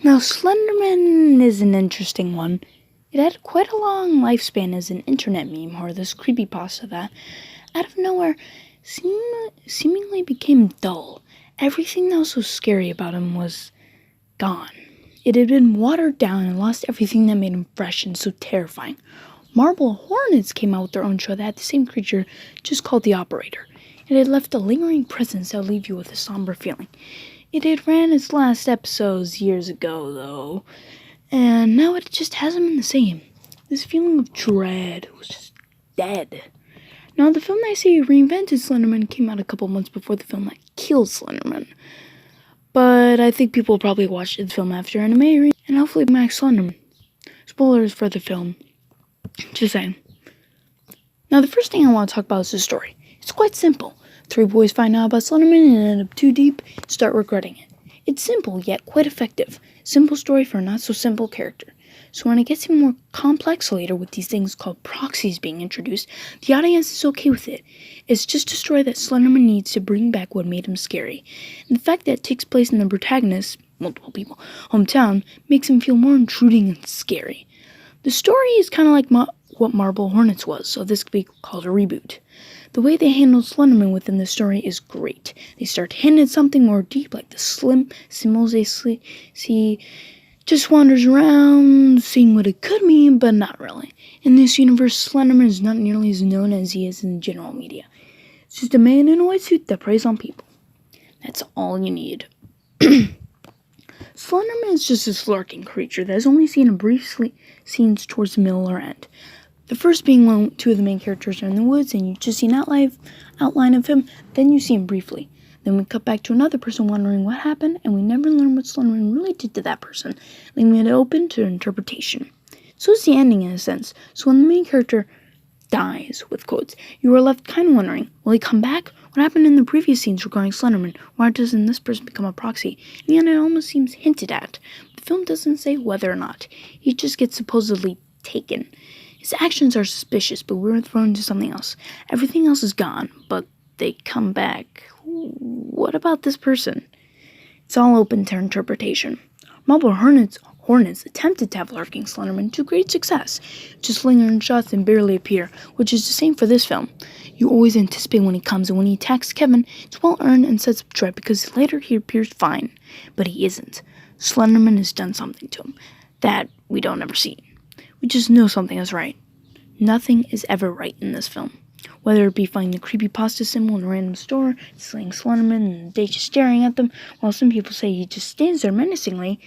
Now, Slenderman is an interesting one. It had quite a long lifespan as an internet meme, or this creepypasta that, out of nowhere, seemingly became dull. Everything that was so scary about him was gone. It had been watered down and lost everything that made him fresh and so terrifying. Marble Hornets came out with their own show that had the same creature, just called the Operator. It had left a lingering presence that would leave you with a somber feeling. It had ran its last episodes years ago, though, and now it just hasn't been the same. This feeling of dread was just dead. Now, the film that I say reinvented Slenderman came out a couple months before the film that killed Slenderman. But I think people will probably watch the film after anime, and hopefully Max Slenderman. Spoilers for the film. Just saying. Now, the first thing I want to talk about is the story. It's quite simple. 3 boys find out about Slenderman and end up too deep and start regretting it. It's simple, yet quite effective. Simple story for a not-so-simple character. So when it gets even more complex later with these things called proxies being introduced, the audience is okay with it. It's just a story that Slenderman needs to bring back what made him scary. And the fact that it takes place in the protagonist's, multiple people, hometown, makes him feel more intruding and scary. The story is kind of like what Marble Hornets was, so this could be called a reboot. The way they handled Slenderman within the story is great. They start hinting at something more deep, like the slim symbols they see just wanders around, seeing what it could mean, but not really. In this universe, Slenderman is not nearly as known as he is in general media. It's just a man in a white suit that preys on people. That's all you need. Slenderman is just this lurking creature that is only seen in brief scenes towards the middle or end. The first being when 2 of the main characters are in the woods and you just see an outline of him, then you see him briefly. Then we cut back to another person wondering what happened, and we never learn what Slenderman really did to that person, leaving it open to interpretation. So it's the ending in a sense. So when the main character dies, with quotes, you are left kind of wondering, will he come back? What happened in the previous scenes regarding Slenderman? Why doesn't this person become a proxy? In the end, it almost seems hinted at. The film doesn't say whether or not. He just gets supposedly taken. His actions are suspicious, but we're thrown into something else. Everything else is gone, but they come back. What about this person? It's all open to interpretation. Marble Hornets attempted to have lurking Slenderman to great success. Just lingering shots and barely appear, which is the same for this film. You always anticipate when he comes, and when he attacks Kevin, it's well earned and sets up threat because later he appears fine. But he isn't. Slenderman has done something to him that we don't ever see. We just know something is right. Nothing is ever right in this film. Whether it be finding the creepypasta symbol in a random store, slaying Slenderman, and they just staring at them, while some people say he just stands there menacingly,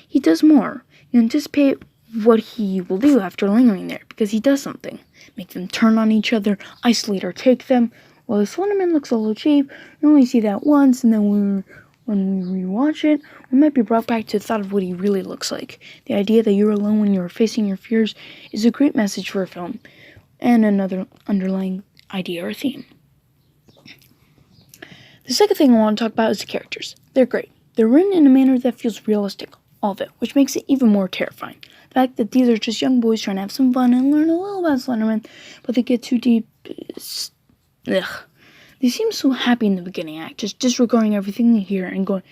he does more. You anticipate what he will do after lingering there, because he does something. Make them turn on each other, isolate or take them. While the Slenderman looks a little cheap, you only see that once, and then when we rewatch it, we might be brought back to the thought of what he really looks like. The idea that you're alone when you're facing your fears is a great message for a film, and another underlying idea or theme. The second thing I want to talk about is the characters. They're great. They're written in a manner that feels realistic, all of it, which makes it even more terrifying. The fact that these are just young boys trying to have some fun and learn a little about Slenderman, but they get too deep. Ugh. They seem so happy in the beginning act, just disregarding everything they hear and going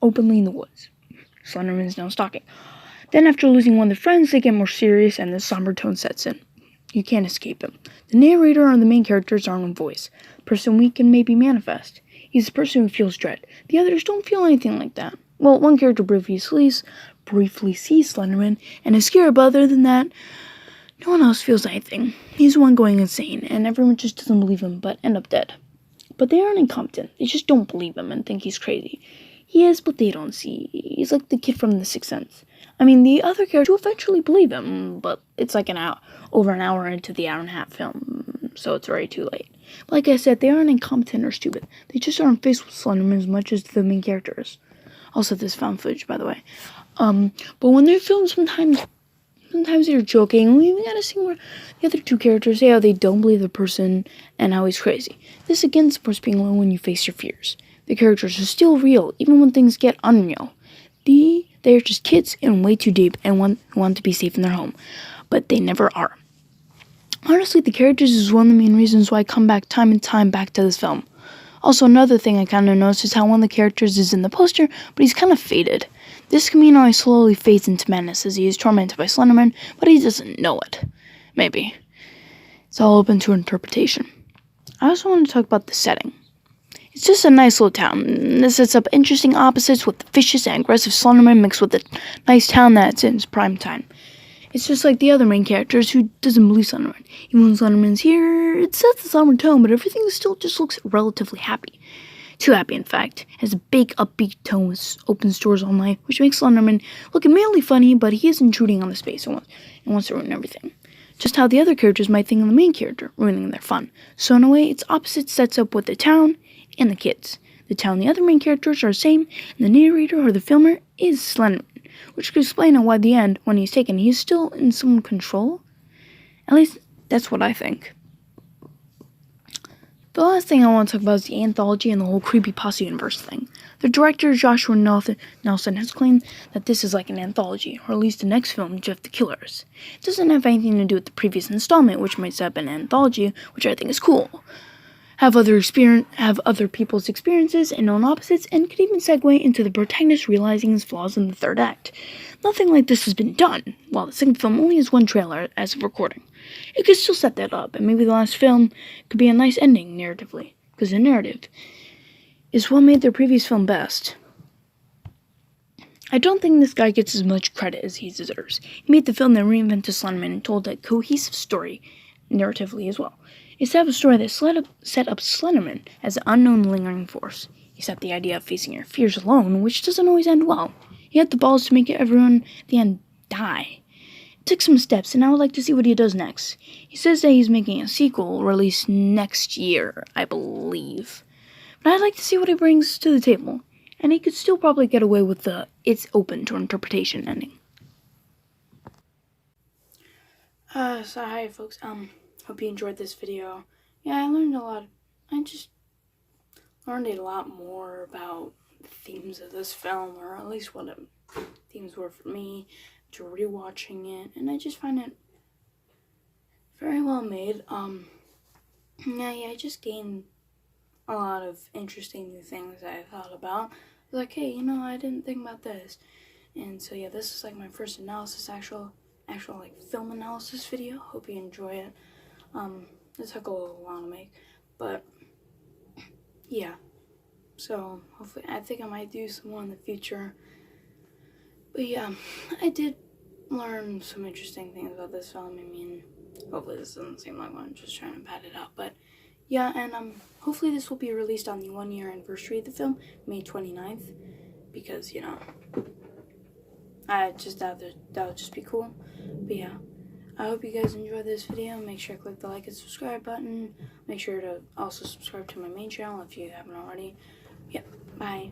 openly in the woods. Slenderman is now stalking. Then after losing one of their friends, they get more serious and the somber tone sets in. You can't escape him. The narrator or the main characters are in voice. The person we can maybe manifest. He's the person who feels dread. The others don't feel anything like that. Well, one character briefly sees Slenderman and is scared, but other than that, no one else feels anything. He's the one going insane, and everyone just doesn't believe him, but end up dead. But they aren't incompetent. They just don't believe him and think he's crazy. He is, but they don't see. He's like the kid from The Sixth Sense. I mean, the other characters will eventually believe him, but it's like over an hour into the hour-and-a-half film, so it's already too late. But like I said, they aren't incompetent or stupid. They just aren't faced with Slenderman as much as the main characters. Also, this found footage, by the way. But when they're filmed, sometimes they're joking. We even gotta see where the other 2 characters say how they don't believe the person and how he's crazy. This again supports being alone when you face your fears. The characters are still real, even when things get unreal. They're just kids in way too deep and want to be safe in their home, but they never are. Honestly, the characters is one of the main reasons why I come back time and time back to this film. Also, another thing I kind of noticed is how one of the characters is in the poster, but he's kind of faded. This Camino slowly fades into madness as he is tormented by Slenderman, but he doesn't know it. Maybe. It's all open to interpretation. I also want to talk about the setting. It's just a nice little town. This sets up interesting opposites with the vicious and aggressive Slenderman mixed with a nice town that's in its prime time. It's just like the other main characters who doesn't believe Slenderman. Even when Slenderman's here, it sets the summer tone, but everything still just looks relatively happy. Too happy, in fact. It has a big upbeat tone with open stores all night, which makes Slenderman look immediately funny, but he is intruding on the space and wants to ruin everything. Just how the other characters might think of the main character, ruining their fun. So in a way, its opposite sets up with the town and the kids. The town and the other main characters are the same, and the narrator or the filmer is Slenderman, which could explain why at the end, when he's taken, he's still in some control. At least, that's what I think. The last thing I want to talk about is the anthology and the whole creepypasta universe thing. The director, Joshua Nelson, has claimed that this is like an anthology, or at least the next film, Jeff the Killers. It doesn't have anything to do with the previous installment, which might set up an anthology, which I think is cool. Have other people's experiences and known opposites, and could even segue into the protagonist realizing his flaws in the third act. Nothing like this has been done, while the second film only has one trailer as of recording. It could still set that up, and maybe the last film could be a nice ending narratively, because the narrative is what made their previous film best. I don't think this guy gets as much credit as he deserves. He made the film that reinvented Slenderman and told a cohesive story, narratively as well. He set up a story that set up Slenderman as an unknown lingering force. He set the idea of facing your fears alone, which doesn't always end well. He had the balls to make everyone at the end die. It took some steps, and I would like to see what he does next. He says that he's making a sequel released next year, I believe. But I'd like to see what he brings to the table. And he could still probably get away with the "it's open to interpretation" ending. So hi folks, hope you enjoyed this video. Yeah, I learned a lot. I just learned a lot more about the themes of this film, or at least what the themes were for me, to rewatching it, and I just find it very well made. I just gained a lot of interesting new things that I thought about. Like, hey, I didn't think about this. And so yeah, this is like my first analysis, actual like film analysis video. Hope you enjoy it. It took a little while to make, but yeah. So hopefully, I think I might do some more in the future. But yeah, I did learn some interesting things about this film. I mean, hopefully this doesn't seem like I'm just trying to pad it out, but yeah, and hopefully this will be released on the 1-year anniversary of the film, May 29th, because, I just thought that would just be cool. But yeah, I hope you guys enjoyed this video. Make sure to click the like and subscribe button. Make sure to also subscribe to my main channel if you haven't already. Yep, bye.